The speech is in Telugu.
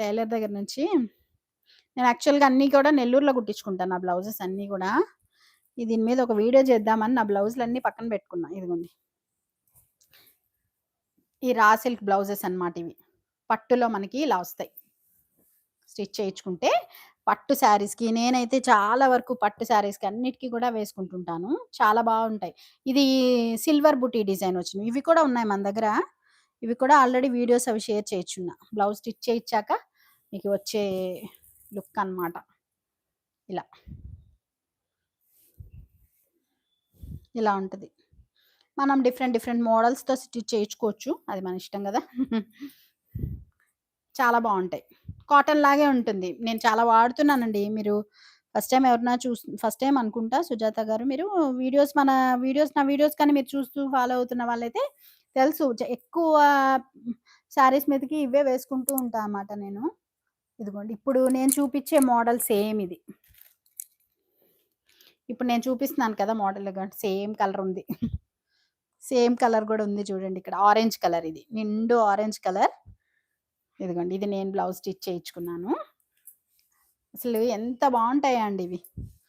టైలర్ దగ్గర నుంచి నేను యాక్చువల్‌గా అన్నీ కూడా నెల్లూరులో కుట్టించుకుంటాను నా బ్లౌజెస్ అన్నీ గూడా. దీని మీద ఒక వీడియో చేద్దామని నా బ్లౌజులన్నీ పక్కన పెట్టుకున్నా. ఇదిగోండి. ఈ రా సిల్క్ బ్లౌజెస్ అన్నమాట ఇవి. పట్టులో మనకి ఇలా వస్తాయి. స్టిచ్ చేయించుకుంటే పట్టు శారీస్‌కి నేనైతే చాలా వరకు పట్టు శారీస్‌కి అన్నిటికి కూడా వేసుకుంటుంటాను. చాలా బావుంటాయి. ఇది సిల్వర్ బుటీ డిజైన్ వచ్చినయి. ఇవి కూడా ఉన్నాయి మన దగ్గర. ఇవి కూడా ఆల్రెడీ వీడియోస్ అవి షేర్ చేయొచ్చున్న. బ్లౌజ్ స్టిచ్ చేయిచ్చాక మీకు వచ్చే లుక్ అన్నమాట. ఇలా. ఇలా ఉంటది. మనం డిఫరెంట్ డిఫరెంట్ మోడల్స్‌తో స్టిచ్ చేయించుకోవచ్చు. అది మన ఇష్టం గదా! చాలా బావుంటాయి. కాటన్ లాగే ఉంటుంది. నేను చాలా వాడుతున్నానండి. మీరు ఫస్ట్ టైమ్ అనుకుంటా సుజాత గారు మీరు నా వీడియోస్ కానీ మీరు చూస్తూ ఫాలో అవుతున్న వాళ్ళైతే తెలుసు. ఎక్కువ శారీస్ మీదకి ఇవే వేసుకుంటూ ఉంటా అన్నమాట నేను. ఇదిగోండి. ఇప్పుడు నేను చూపిచ్చే మోడల్ సేమ్ ఇది. ఇప్పుడు నేను చూపిస్తున్నాను కదా! మోడల్ ఇగోండి సేమ్ కలర్ ఉంది. సేమ్ కలర్ గూడా ఉంది చూడండి ఇక్కడ. ఆరెంజ్ కలర్ ఇది. నిండు ఆరెంజ్ కలర్. ఇదిగోండి. ఇది నేను బ్లౌజ్ స్టిచ్ చేయించుకున్నాను. అసలు ఎంత బావుంటాయో అండి ఇవి.